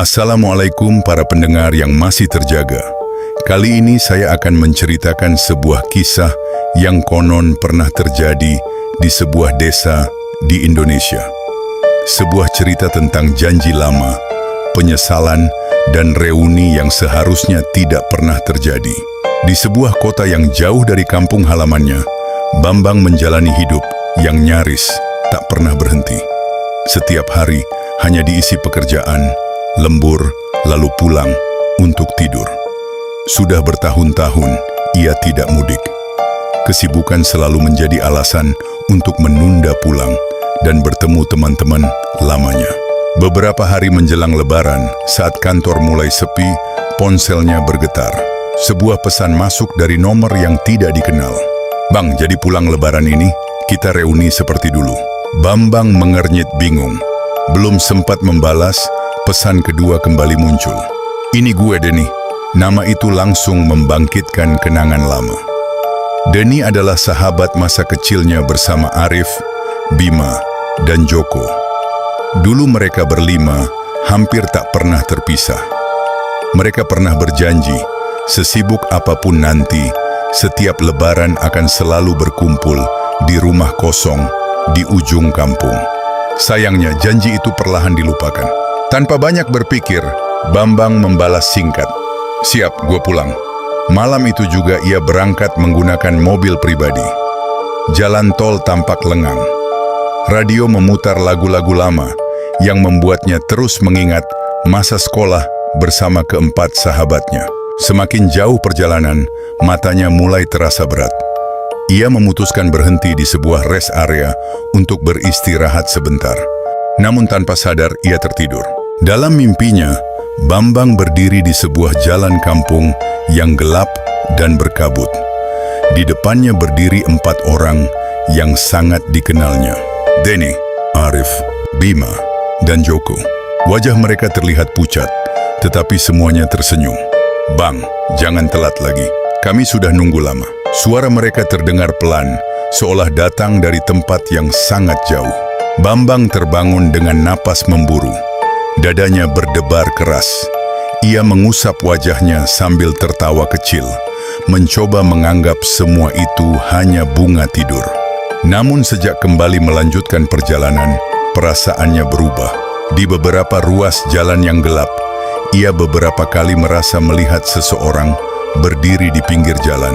Assalamualaikum para pendengar yang masih terjaga. Kali ini saya akan menceritakan sebuah kisah yang konon pernah terjadi di sebuah desa di Indonesia. Sebuah cerita tentang janji lama, penyesalan, dan reuni yang seharusnya tidak pernah terjadi. Di sebuah kota yang jauh dari kampung halamannya, Bambang menjalani hidup yang nyaris tak pernah berhenti. Setiap hari hanya diisi pekerjaan, lembur, lalu pulang untuk tidur. Sudah bertahun-tahun ia tidak mudik. Kesibukan selalu menjadi alasan untuk menunda pulang dan bertemu teman-teman lamanya. Beberapa hari menjelang Lebaran, saat kantor mulai sepi, ponselnya bergetar. Sebuah pesan masuk dari nomor yang tidak dikenal. "Bang, jadi pulang Lebaran ini, kita reuni seperti dulu." Bambang mengernyit bingung. Belum sempat membalas, pesan kedua kembali muncul. "Ini gue, Denny." Nama itu langsung membangkitkan kenangan lama. Denny adalah sahabat masa kecilnya bersama Arif, Bima, dan Joko. Dulu mereka berlima hampir tak pernah terpisah. Mereka pernah berjanji, sesibuk apapun nanti, setiap Lebaran akan selalu berkumpul di rumah kosong di ujung kampung. Sayangnya janji itu perlahan dilupakan. Tanpa banyak berpikir, Bambang membalas singkat, "Siap, gue pulang." Malam itu juga ia berangkat menggunakan mobil pribadi. Jalan tol tampak lengang. Radio memutar lagu-lagu lama yang membuatnya terus mengingat masa sekolah bersama keempat sahabatnya. Semakin jauh perjalanan, matanya mulai terasa berat. Ia memutuskan berhenti di sebuah rest area untuk beristirahat sebentar. Namun tanpa sadar ia tertidur. Dalam mimpinya, Bambang berdiri di sebuah jalan kampung yang gelap dan berkabut. Di depannya berdiri 4 orang yang sangat dikenalnya. Denny, Arif, Bima, dan Joko. Wajah mereka terlihat pucat, tetapi semuanya tersenyum. "Bang, jangan telat lagi. Kami sudah nunggu lama." Suara mereka terdengar pelan, seolah datang dari tempat yang sangat jauh. Bambang terbangun dengan napas memburu. Dadanya berdebar keras. Ia mengusap wajahnya sambil tertawa kecil, mencoba menganggap semua itu hanya bunga tidur. Namun sejak kembali melanjutkan perjalanan, perasaannya berubah. Di beberapa ruas jalan yang gelap, ia beberapa kali merasa melihat seseorang berdiri di pinggir jalan,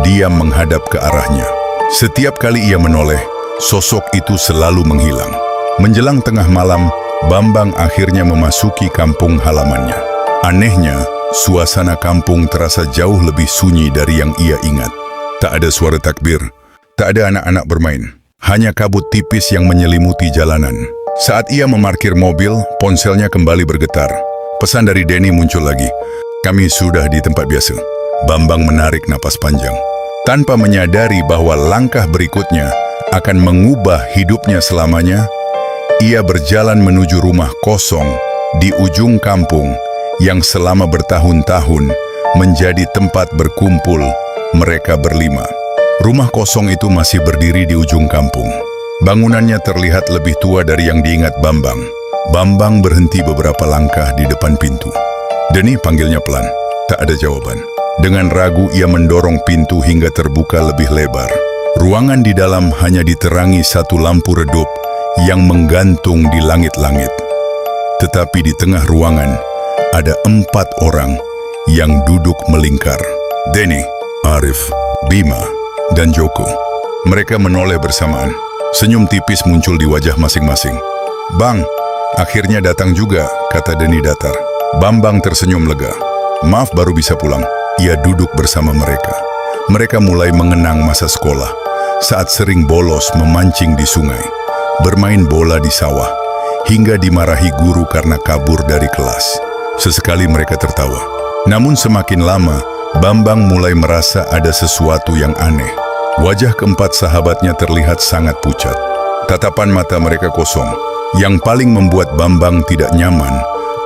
diam menghadap ke arahnya. Setiap kali ia menoleh, sosok itu selalu menghilang. Menjelang tengah malam, Bambang akhirnya memasuki kampung halamannya. Anehnya, suasana kampung terasa jauh lebih sunyi dari yang ia ingat. Tak ada suara takbir, tak ada anak-anak bermain, hanya kabut tipis yang menyelimuti jalanan. Saat ia memarkir mobil, ponselnya kembali bergetar. Pesan dari Denny muncul lagi. "Kami sudah di tempat biasa." Bambang menarik napas panjang. Tanpa menyadari bahwa langkah berikutnya akan mengubah hidupnya selamanya, ia berjalan menuju rumah kosong di ujung kampung yang selama bertahun-tahun menjadi tempat berkumpul mereka berlima. Rumah kosong itu masih berdiri di ujung kampung. Bangunannya terlihat lebih tua dari yang diingat Bambang. Bambang berhenti beberapa langkah di depan pintu. "Denny," panggilnya pelan. Tak ada jawaban. Dengan ragu ia mendorong pintu hingga terbuka lebih lebar. Ruangan di dalam hanya diterangi satu lampu redup yang menggantung di langit-langit. Tetapi di tengah ruangan ada 4 orang yang duduk melingkar. Denny, Arif, Bima, dan Joko. Mereka menoleh bersamaan. Senyum tipis muncul di wajah masing-masing. "Bang, akhirnya datang juga," kata Denny datar. Bambang tersenyum lega. "Maaf baru bisa pulang." Ia duduk bersama mereka. Mereka mulai mengenang masa sekolah, saat sering bolos memancing di sungai, bermain bola di sawah, hingga dimarahi guru karena kabur dari kelas. Sesekali mereka tertawa. Namun semakin lama, Bambang mulai merasa ada sesuatu yang aneh. Wajah keempat sahabatnya terlihat sangat pucat. Tatapan mata mereka kosong. Yang paling membuat Bambang tidak nyaman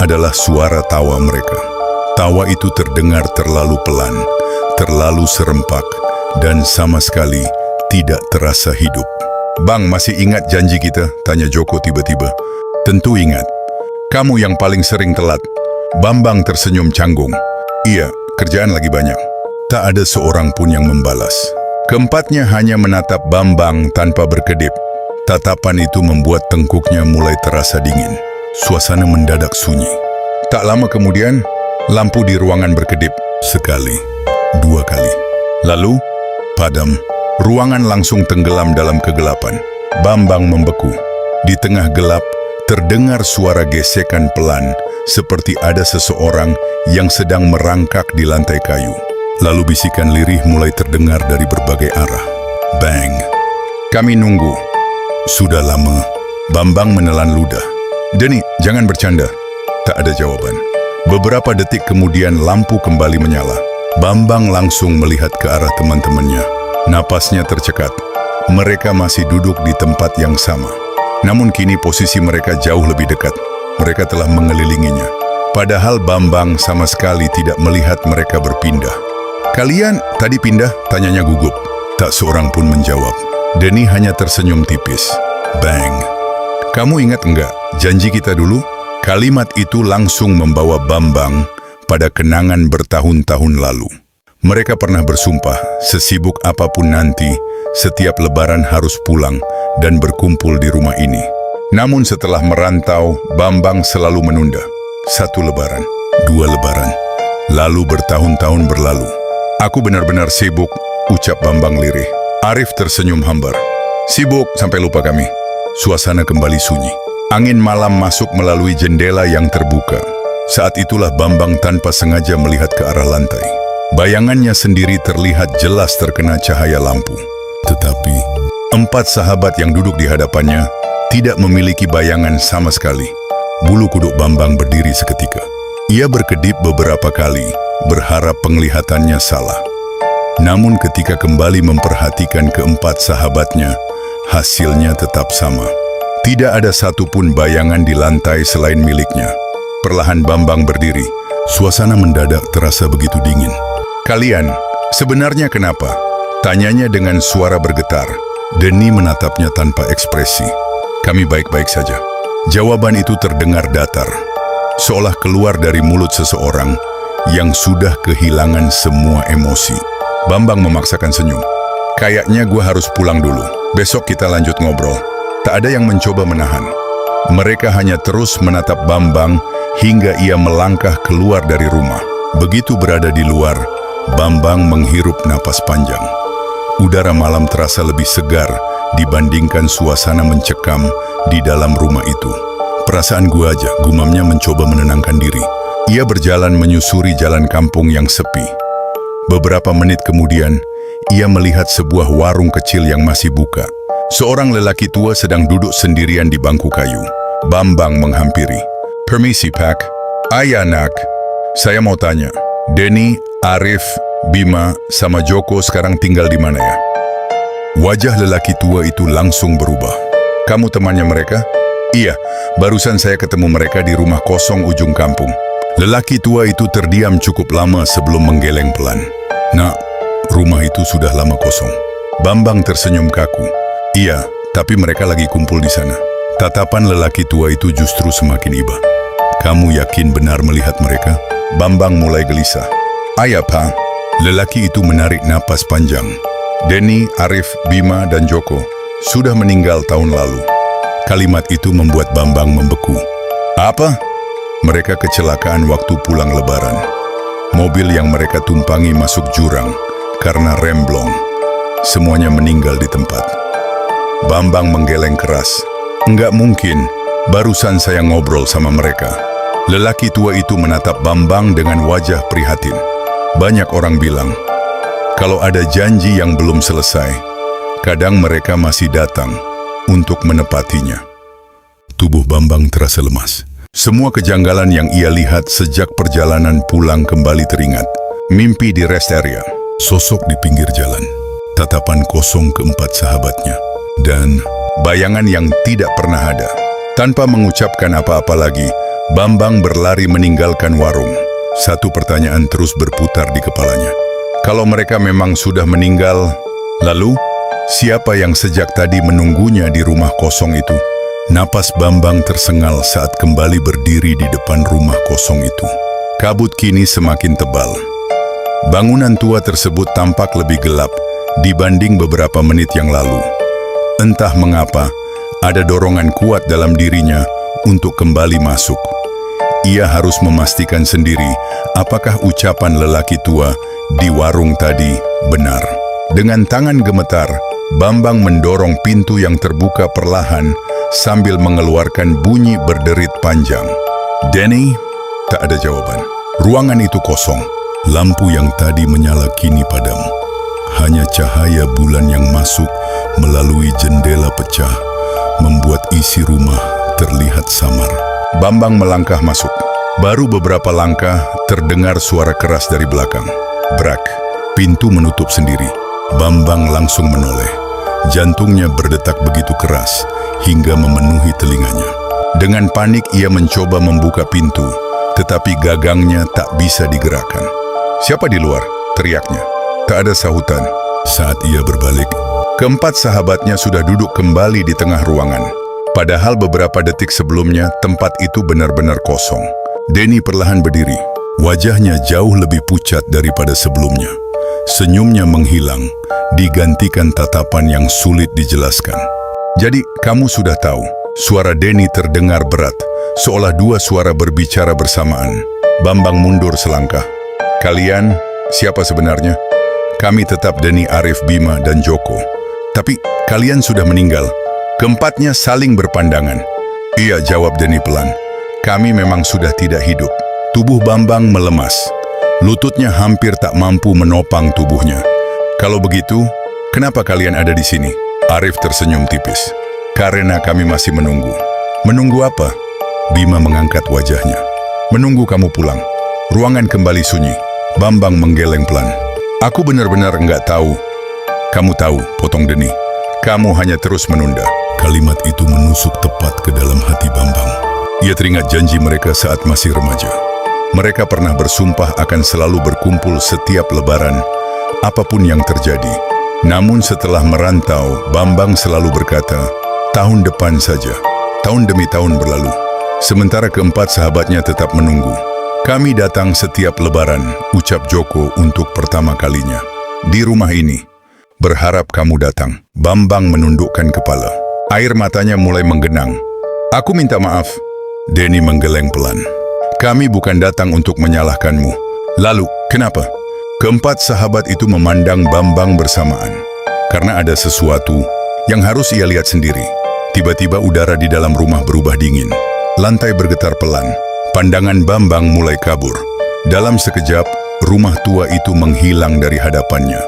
adalah suara tawa mereka. Tawa itu terdengar terlalu pelan, terlalu serempak, dan sama sekali tidak terasa hidup. "Bang, masih ingat janji kita?" tanya Joko tiba-tiba. "Tentu ingat. Kamu yang paling sering telat. Bambang tersenyum canggung. Iya, kerjaan lagi banyak. Tak ada seorang pun yang membalas. Keempatnya hanya menatap Bambang tanpa berkedip. Tatapan itu membuat tengkuknya mulai terasa dingin. Suasana mendadak sunyi. Tak lama kemudian, lampu di ruangan berkedip. Sekali, dua kali. Lalu, padam. Ruangan langsung tenggelam dalam kegelapan. Bambang membeku. Di tengah gelap, terdengar suara gesekan pelan, seperti ada seseorang yang sedang merangkak di lantai kayu. Lalu bisikan lirih mulai terdengar dari berbagai arah. Bang! Kami nunggu. Sudah lama. Bambang menelan ludah. Denny, jangan bercanda. Tak ada jawaban. Beberapa detik kemudian lampu kembali menyala. Bambang langsung melihat ke arah teman-temannya. Napasnya tercekat. Mereka masih duduk di tempat yang sama. Namun kini posisi mereka jauh lebih dekat. Mereka telah mengelilinginya. Padahal Bambang sama sekali tidak melihat mereka berpindah. Kalian tadi pindah? Tanyanya gugup. Tak seorang pun menjawab. Denny hanya tersenyum tipis. Bang. Kamu ingat enggak janji kita dulu? Kalimat itu langsung membawa Bambang pada kenangan bertahun-tahun lalu. Mereka pernah bersumpah, sesibuk apapun nanti, setiap lebaran harus pulang dan berkumpul di rumah ini. Namun setelah merantau, Bambang selalu menunda. 1 lebaran, 2 lebaran, lalu bertahun-tahun berlalu. Aku benar-benar sibuk, ucap Bambang lirih. Arif tersenyum hambar. Sibuk sampai lupa kami. Suasana kembali sunyi. Angin malam masuk melalui jendela yang terbuka. Saat itulah Bambang tanpa sengaja melihat ke arah lantai. Bayangannya sendiri terlihat jelas terkena cahaya lampu. Tetapi, 4 sahabat yang duduk di hadapannya tidak memiliki bayangan sama sekali. Bulu kuduk Bambang berdiri seketika. Ia berkedip beberapa kali, berharap penglihatannya salah. Namun ketika kembali memperhatikan keempat sahabatnya, hasilnya tetap sama. Tidak ada satupun bayangan di lantai selain miliknya. Perlahan Bambang berdiri. Suasana mendadak terasa begitu dingin. Kalian, sebenarnya kenapa? Tanyanya dengan suara bergetar. Denny menatapnya tanpa ekspresi. Kami baik-baik saja. Jawaban itu terdengar datar, seolah keluar dari mulut seseorang yang sudah kehilangan semua emosi. Bambang memaksakan senyum. Kayaknya gue harus pulang dulu. Besok kita lanjut ngobrol. Tak ada yang mencoba menahan. Mereka hanya terus menatap Bambang hingga ia melangkah keluar dari rumah. Begitu berada di luar, Bambang menghirup napas panjang. Udara malam terasa lebih segar dibandingkan suasana mencekam di dalam rumah itu. Perasaan gua aja, gumamnya mencoba menenangkan diri. Ia berjalan menyusuri jalan kampung yang sepi. Beberapa menit kemudian, ia melihat sebuah warung kecil yang masih buka. Seorang lelaki tua sedang duduk sendirian di bangku kayu. Bambang menghampiri. Permisi, Pak. Ayah, nak. Saya mau tanya, Denny, Arif, Bima, sama Joko sekarang tinggal di mana ya? Wajah lelaki tua itu langsung berubah. Kamu temannya mereka? Iya, barusan saya ketemu mereka di rumah kosong ujung kampung. Lelaki tua itu terdiam cukup lama sebelum menggeleng pelan. Nak, rumah itu sudah lama kosong. Bambang tersenyum kaku. Iya, tapi mereka lagi kumpul di sana. Tatapan lelaki tua itu justru semakin iba. Kamu yakin benar melihat mereka? Bambang mulai gelisah. Ayah, Pak. Lelaki itu menarik napas panjang. Denny, Arif, Bima, dan Joko sudah meninggal tahun lalu. Kalimat itu membuat Bambang membeku. Apa? Mereka kecelakaan waktu pulang lebaran. Mobil yang mereka tumpangi masuk jurang karena rem blong. Semuanya meninggal di tempat. Bambang menggeleng keras. Enggak mungkin, barusan saya ngobrol sama mereka. Lelaki tua itu menatap Bambang dengan wajah prihatin. Banyak orang bilang, kalau ada janji yang belum selesai, kadang mereka masih datang untuk menepatinya. Tubuh Bambang terasa lemas. Semua kejanggalan yang ia lihat sejak perjalanan pulang kembali teringat. Mimpi di rest area, sosok di pinggir jalan, tatapan kosong keempat sahabatnya, dan bayangan yang tidak pernah ada. Tanpa mengucapkan apa-apa lagi, Bambang berlari meninggalkan warung. Satu pertanyaan terus berputar di kepalanya. Kalau mereka memang sudah meninggal, lalu siapa yang sejak tadi menunggunya di rumah kosong itu? Napas Bambang tersengal saat kembali berdiri di depan rumah kosong itu. Kabut kini semakin tebal. Bangunan tua tersebut tampak lebih gelap dibanding beberapa menit yang lalu. Entah mengapa, ada dorongan kuat dalam dirinya untuk kembali masuk. Ia harus memastikan sendiri apakah ucapan lelaki tua di warung tadi benar. Dengan tangan gemetar, Bambang mendorong pintu yang terbuka perlahan sambil mengeluarkan bunyi berderit panjang. "Denny?" Tak ada jawaban. Ruangan itu kosong. Lampu yang tadi menyala kini padam. Hanya cahaya bulan yang masuk melalui jendela pecah membuat isi rumah terlihat samar. Bambang melangkah masuk. Baru beberapa langkah terdengar suara keras dari belakang. Brak. Pintu menutup sendiri. Bambang langsung menoleh. Jantungnya berdetak begitu keras hingga memenuhi telinganya. Dengan panik ia mencoba membuka pintu, tetapi gagangnya tak bisa digerakkan. "Siapa di luar?" teriaknya. Tak ada sahutan. Saat ia berbalik, keempat sahabatnya sudah duduk kembali di tengah ruangan. Padahal beberapa detik sebelumnya tempat itu benar-benar kosong. Denny perlahan berdiri. Wajahnya jauh lebih pucat daripada sebelumnya. Senyumnya menghilang, digantikan tatapan yang sulit dijelaskan. "Jadi, kamu sudah tahu." Suara Denny terdengar berat, seolah dua suara berbicara bersamaan. Bambang mundur selangkah. "Kalian, siapa sebenarnya?" "Kami tetap Denny, Arif, Bima, dan Joko. Tapi, kalian sudah meninggal." Keempatnya saling berpandangan. "Iya," jawab Denny pelan. "Kami memang sudah tidak hidup." Tubuh Bambang melemas. Lututnya hampir tak mampu menopang tubuhnya. "Kalau begitu, kenapa kalian ada di sini?" Arif tersenyum tipis. "Karena kami masih menunggu." "Menunggu apa?" Bima mengangkat wajahnya. "Menunggu kamu pulang." Ruangan kembali sunyi. Bambang menggeleng pelan. "Aku benar-benar enggak tahu." "Kamu tahu," potong Denny. "Kamu hanya terus menunda." Kalimat itu menusuk tepat ke dalam hati Bambang. Ia teringat janji mereka saat masih remaja. Mereka pernah bersumpah akan selalu berkumpul setiap lebaran, apapun yang terjadi. Namun setelah merantau, Bambang selalu berkata, "Tahun depan saja." Tahun demi tahun berlalu. Sementara keempat sahabatnya tetap menunggu. "Kami datang setiap lebaran," ucap Joko untuk pertama kalinya. "Di rumah ini. Berharap kamu datang." Bambang menundukkan kepala. Air matanya mulai menggenang. "Aku minta maaf." Denny menggeleng pelan. "Kami bukan datang untuk menyalahkanmu." "Lalu, kenapa?" Keempat sahabat itu memandang Bambang bersamaan. Karena ada sesuatu yang harus ia lihat sendiri. Tiba-tiba udara di dalam rumah berubah dingin. Lantai bergetar pelan. Pandangan Bambang mulai kabur. Dalam sekejap, rumah tua itu menghilang dari hadapannya.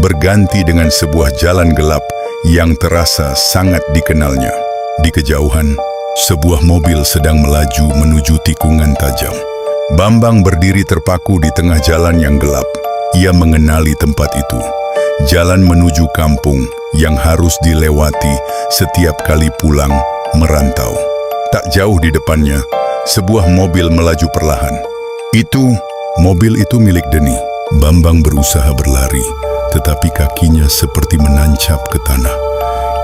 Berganti dengan sebuah jalan gelap yang terasa sangat dikenalnya. Di kejauhan, sebuah mobil sedang melaju menuju tikungan tajam. Bambang berdiri terpaku di tengah jalan yang gelap. Ia mengenali tempat itu. Jalan menuju kampung yang harus dilewati setiap kali pulang merantau. Tak jauh di depannya, sebuah mobil melaju perlahan. Mobil itu milik Denny. Bambang berusaha berlari, tetapi kakinya seperti menancap ke tanah.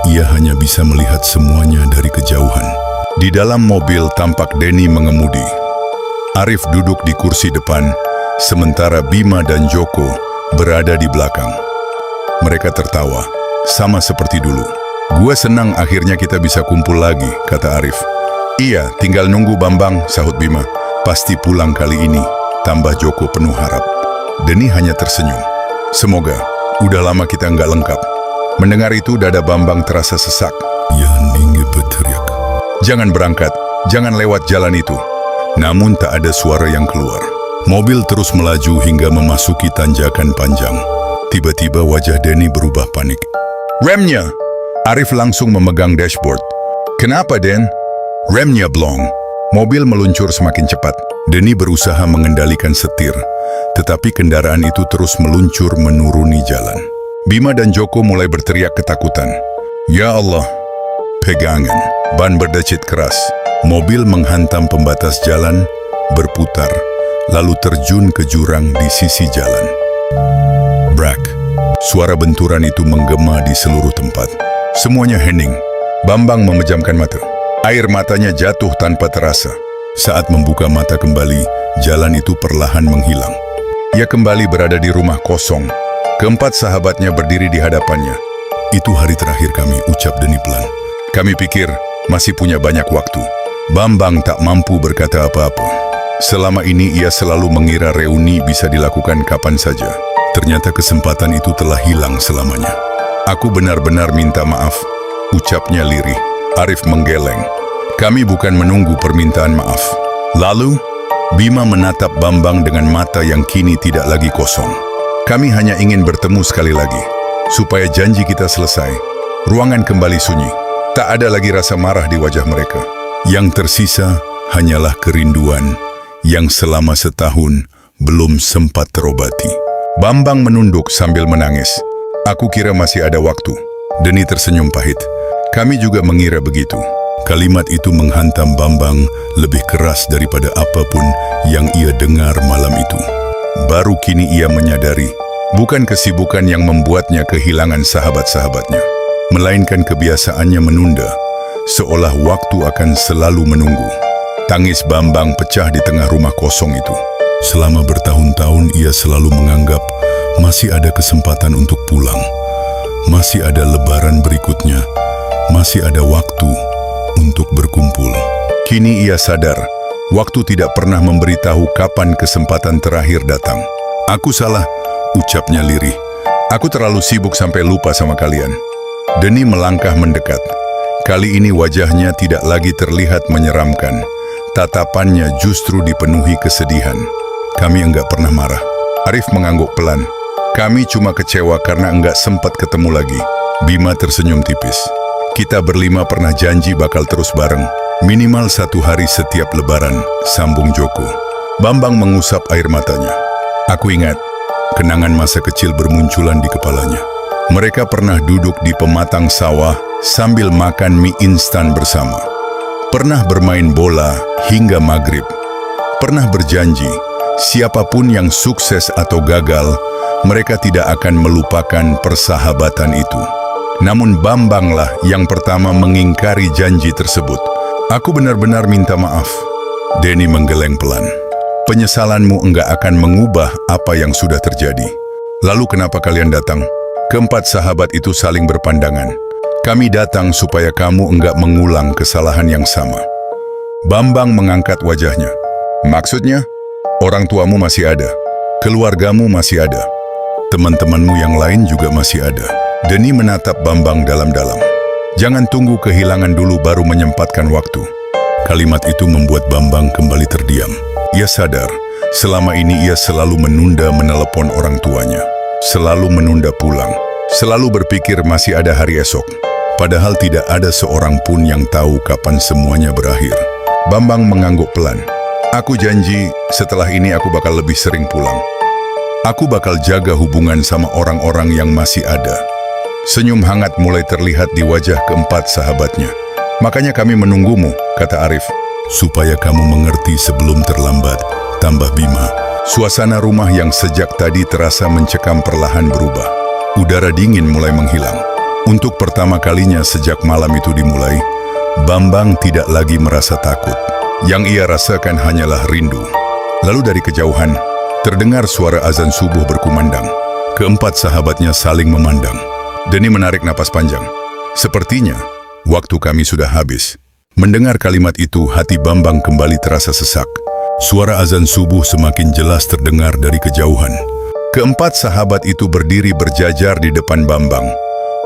Ia hanya bisa melihat semuanya dari kejauhan. Di dalam mobil tampak Denny mengemudi. Arif duduk di kursi depan, sementara Bima dan Joko berada di belakang. Mereka tertawa, sama seperti dulu. "Gua senang akhirnya kita bisa kumpul lagi," kata Arif. "Iya, tinggal nunggu Bambang," sahut Bima. "Pasti pulang kali ini," tambah Joko penuh harap. Denny hanya tersenyum. "Semoga, udah lama kita nggak lengkap." Mendengar itu dada Bambang terasa sesak. "Ya Ningge," berteriak. "Jangan berangkat, jangan lewat jalan itu." Namun tak ada suara yang keluar. Mobil terus melaju hingga memasuki tanjakan panjang. Tiba-tiba wajah Denny berubah panik. "Remnya!" Arif langsung memegang dashboard. "Kenapa, Den?" "Remnya blong." Mobil meluncur semakin cepat. Denny berusaha mengendalikan setir, tetapi kendaraan itu terus meluncur menuruni jalan. Bima dan Joko mulai berteriak ketakutan. "Ya Allah!" Pegangan, ban berdecit keras. Mobil menghantam pembatas jalan, berputar, lalu terjun ke jurang di sisi jalan. Brak! Suara benturan itu menggema di seluruh tempat. Semuanya hening. Bambang memejamkan mata. Air matanya jatuh tanpa terasa. Saat membuka mata kembali, jalan itu perlahan menghilang. Ia kembali berada di rumah kosong. Keempat sahabatnya berdiri di hadapannya. Itu hari terakhir kami, ucap Deni pelan. Kami pikir masih punya banyak waktu. Bambang tak mampu berkata apa-apa. Selama ini ia selalu mengira reuni bisa dilakukan kapan saja. Ternyata kesempatan itu telah hilang selamanya. Aku benar-benar minta maaf, ucapnya lirih. Arif menggeleng. Kami bukan menunggu permintaan maaf. Lalu, Bima menatap Bambang dengan mata yang kini tidak lagi kosong. Kami hanya ingin bertemu sekali lagi, supaya janji kita selesai. Ruangan kembali sunyi. Tak ada lagi rasa marah di wajah mereka. Yang tersisa hanyalah kerinduan yang selama setahun belum sempat terobati. Bambang menunduk sambil menangis. Aku kira masih ada waktu. Deni tersenyum pahit. Kami juga mengira begitu. Kalimat itu menghantam Bambang lebih keras daripada apapun yang ia dengar malam itu. Baru kini ia menyadari, bukan kesibukan yang membuatnya kehilangan sahabat-sahabatnya, melainkan kebiasaannya menunda, seolah waktu akan selalu menunggu. Tangis Bambang pecah di tengah rumah kosong itu. Selama bertahun-tahun ia selalu menganggap masih ada kesempatan untuk pulang. Masih ada lebaran berikutnya. Masih ada waktu untuk berkumpul. Kini ia sadar, waktu tidak pernah memberitahu kapan kesempatan terakhir datang. Aku salah, ucapnya lirih. Aku terlalu sibuk sampai lupa sama kalian. Deni melangkah mendekat. Kali ini wajahnya tidak lagi terlihat menyeramkan. Tatapannya justru dipenuhi kesedihan. Kami enggak pernah marah. Arif mengangguk pelan. Kami cuma kecewa karena enggak sempat ketemu lagi. Bima tersenyum tipis. Kita berlima pernah janji bakal terus bareng, minimal 1 hari setiap lebaran, sambung Joko. Bambang mengusap air matanya. Aku ingat, kenangan masa kecil bermunculan di kepalanya. Mereka pernah duduk di pematang sawah sambil makan mie instan bersama. Pernah bermain bola hingga maghrib. Pernah berjanji, siapapun yang sukses atau gagal, mereka tidak akan melupakan persahabatan itu. Namun Bambanglah yang pertama mengingkari janji tersebut. Aku benar-benar minta maaf. Deni menggeleng pelan. Penyesalanmu enggak akan mengubah apa yang sudah terjadi. Lalu kenapa kalian datang? Keempat sahabat itu saling berpandangan. Kami datang supaya kamu enggak mengulang kesalahan yang sama. Bambang mengangkat wajahnya. Maksudnya? Orang tuamu masih ada. Keluargamu masih ada. Teman-temanmu yang lain juga masih ada. Deni menatap Bambang dalam-dalam. Jangan tunggu kehilangan dulu baru menyempatkan waktu. Kalimat itu membuat Bambang kembali terdiam. Ia sadar, selama ini ia selalu menunda menelepon orang tuanya. Selalu menunda pulang. Selalu berpikir masih ada hari esok. Padahal tidak ada seorang pun yang tahu kapan semuanya berakhir. Bambang mengangguk pelan. Aku janji setelah ini aku bakal lebih sering pulang. Aku bakal jaga hubungan sama orang-orang yang masih ada. Senyum hangat mulai terlihat di wajah keempat sahabatnya. Makanya kami menunggumu, kata Arif. Supaya kamu mengerti sebelum terlambat, tambah Bima. Suasana rumah yang sejak tadi terasa mencekam perlahan berubah. Udara dingin mulai menghilang. Untuk pertama kalinya sejak malam itu dimulai, Bambang tidak lagi merasa takut. Yang ia rasakan hanyalah rindu. Lalu dari kejauhan, terdengar suara azan subuh berkumandang. Keempat sahabatnya saling memandang. Deni menarik napas panjang. Sepertinya, waktu kami sudah habis. Mendengar kalimat itu, hati Bambang kembali terasa sesak. Suara azan subuh semakin jelas terdengar dari kejauhan. Keempat sahabat itu berdiri berjajar di depan Bambang.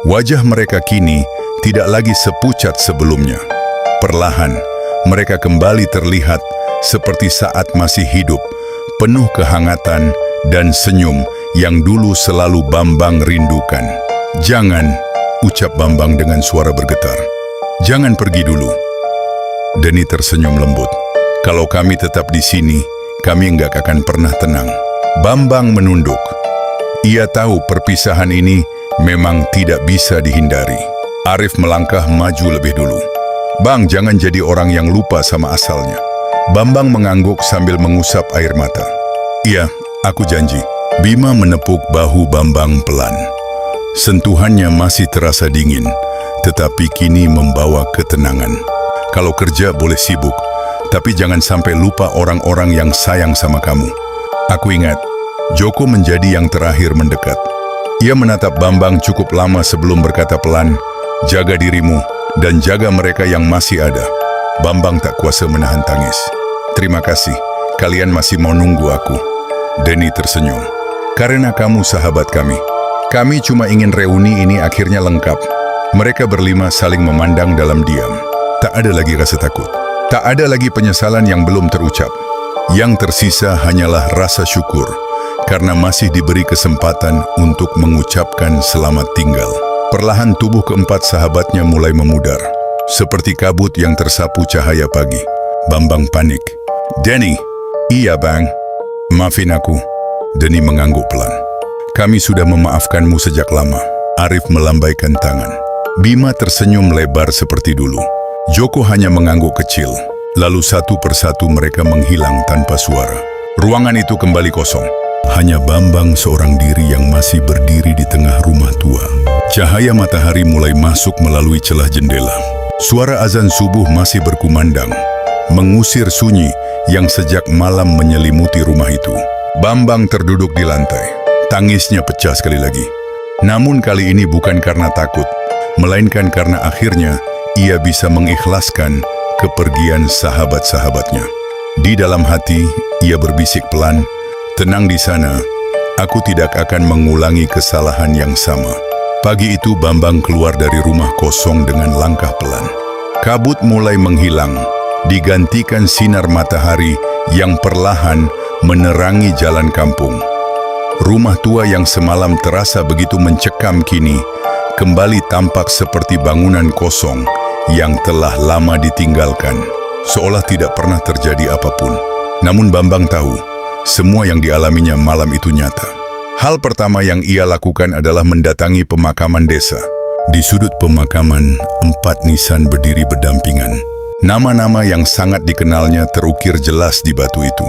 Wajah mereka kini tidak lagi sepucat sebelumnya. Perlahan, mereka kembali terlihat seperti saat masih hidup, penuh kehangatan dan senyum yang dulu selalu Bambang rindukan. Jangan, ucap Bambang dengan suara bergetar. Jangan pergi dulu. Deni tersenyum lembut. Kalau kami tetap di sini, kami enggak akan pernah tenang. Bambang menunduk. Ia tahu perpisahan ini memang tidak bisa dihindari. Arif melangkah maju lebih dulu. Bang, jangan jadi orang yang lupa sama asalnya. Bambang mengangguk sambil mengusap air mata. Iya, aku janji. Bima menepuk bahu Bambang pelan. Sentuhannya masih terasa dingin, tetapi kini membawa ketenangan. Kalau kerja boleh sibuk, tapi jangan sampai lupa orang-orang yang sayang sama kamu. Aku ingat, Joko menjadi yang terakhir mendekat. Ia menatap Bambang cukup lama sebelum berkata pelan, "Jaga dirimu dan jaga mereka yang masih ada." Bambang tak kuasa menahan tangis. "Terima kasih, kalian masih mau nunggu aku." Denny tersenyum. "Karena kamu sahabat kami. Kami cuma ingin reuni ini akhirnya lengkap." Mereka berlima saling memandang dalam diam. Tak ada lagi rasa takut. Tak ada lagi penyesalan yang belum terucap. Yang tersisa hanyalah rasa syukur, karena masih diberi kesempatan untuk mengucapkan selamat tinggal. Perlahan tubuh keempat sahabatnya mulai memudar, seperti kabut yang tersapu cahaya pagi. Bambang panik. "Denny." "Iya bang." "Maafin aku." Denny mengangguk pelan. "Kami sudah memaafkanmu sejak lama." Arif melambaikan tangan. Bima tersenyum lebar seperti dulu. Joko hanya mengangguk kecil. Lalu satu persatu mereka menghilang tanpa suara. Ruangan itu kembali kosong. Hanya Bambang seorang diri yang masih berdiri di tengah rumah tua. Cahaya matahari mulai masuk melalui celah jendela. Suara azan subuh masih berkumandang, mengusir sunyi yang sejak malam menyelimuti rumah itu. Bambang terduduk di lantai. Tangisnya pecah sekali lagi. Namun kali ini bukan karena takut, melainkan karena akhirnya ia bisa mengikhlaskan kepergian sahabat-sahabatnya. Di dalam hati, ia berbisik pelan, "Tenang di sana, aku tidak akan mengulangi kesalahan yang sama." Pagi itu Bambang keluar dari rumah kosong dengan langkah pelan. Kabut mulai menghilang, digantikan sinar matahari yang perlahan menerangi jalan kampung. Rumah tua yang semalam terasa begitu mencekam kini kembali tampak seperti bangunan kosong yang telah lama ditinggalkan, seolah tidak pernah terjadi apapun. Namun Bambang tahu, semua yang dialaminya malam itu nyata. Hal pertama yang ia lakukan adalah mendatangi pemakaman desa. Di sudut pemakaman, 4 nisan berdiri berdampingan. Nama-nama yang sangat dikenalnya terukir jelas di batu itu.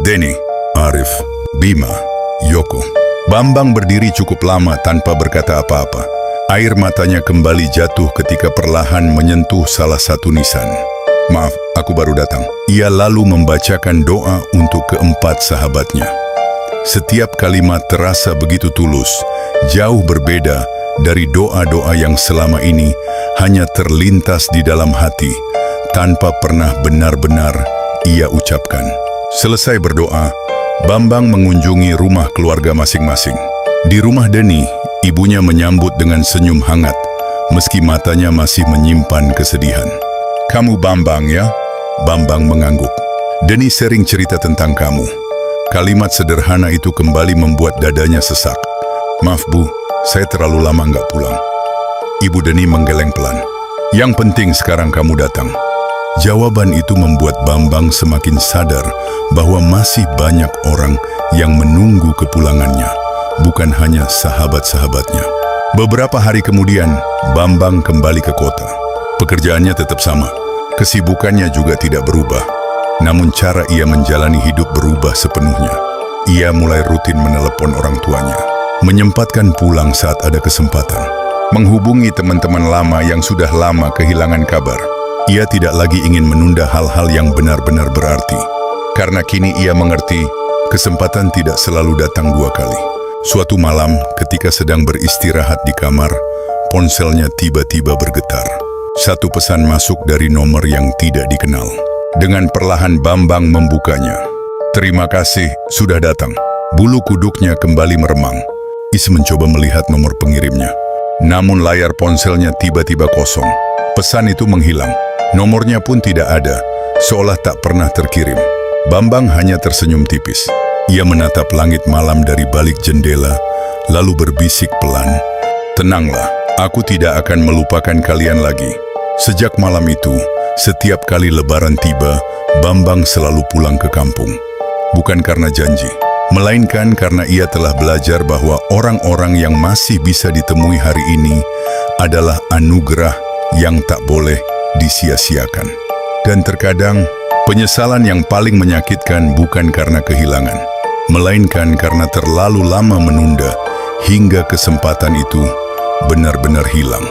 Denny, Arif, Bima, Joko. Bambang berdiri cukup lama tanpa berkata apa-apa. Air matanya kembali jatuh ketika perlahan menyentuh salah satu nisan. "Maaf, aku baru datang." Ia lalu membacakan doa untuk keempat sahabatnya. Setiap kalimat terasa begitu tulus, jauh berbeda dari doa-doa yang selama ini hanya terlintas di dalam hati, tanpa pernah benar-benar ia ucapkan. Selesai berdoa, Bambang mengunjungi rumah keluarga masing-masing. Di rumah Denny, ibunya menyambut dengan senyum hangat, meski matanya masih menyimpan kesedihan. "Kamu Bambang ya?" Bambang mengangguk. "Denny sering cerita tentang kamu." Kalimat sederhana itu kembali membuat dadanya sesak. "Maaf Bu, saya terlalu lama nggak pulang." Ibu Denny menggeleng pelan. "Yang penting sekarang kamu datang." Jawaban itu membuat Bambang semakin sadar bahwa masih banyak orang yang menunggu kepulangannya, bukan hanya sahabat-sahabatnya. Beberapa hari kemudian, Bambang kembali ke kota. Pekerjaannya tetap sama, kesibukannya juga tidak berubah. Namun cara ia menjalani hidup berubah sepenuhnya. Ia mulai rutin menelepon orang tuanya, menyempatkan pulang saat ada kesempatan, menghubungi teman-teman lama yang sudah lama kehilangan kabar. Ia tidak lagi ingin menunda hal-hal yang benar-benar berarti, karena kini ia mengerti kesempatan tidak selalu datang 2 kali. Suatu malam, ketika sedang beristirahat di kamar, ponselnya tiba-tiba bergetar. Satu pesan masuk dari nomor yang tidak dikenal. Dengan perlahan Bambang membukanya. "Terima kasih, sudah datang." Bulu kuduknya kembali meremang. Is mencoba melihat nomor pengirimnya. Namun layar ponselnya tiba-tiba kosong. Pesan itu menghilang. Nomornya pun tidak ada, seolah tak pernah terkirim. Bambang hanya tersenyum tipis. Ia menatap langit malam dari balik jendela, lalu berbisik pelan, "Tenanglah, aku tidak akan melupakan kalian lagi." Sejak malam itu, setiap kali Lebaran tiba, Bambang selalu pulang ke kampung. Bukan karena janji, melainkan karena ia telah belajar bahwa orang-orang yang masih bisa ditemui hari ini adalah anugerah yang tak boleh disia-siakan. Dan terkadang, penyesalan yang paling menyakitkan bukan karena kehilangan, melainkan karena terlalu lama menunda hingga kesempatan itu benar-benar hilang.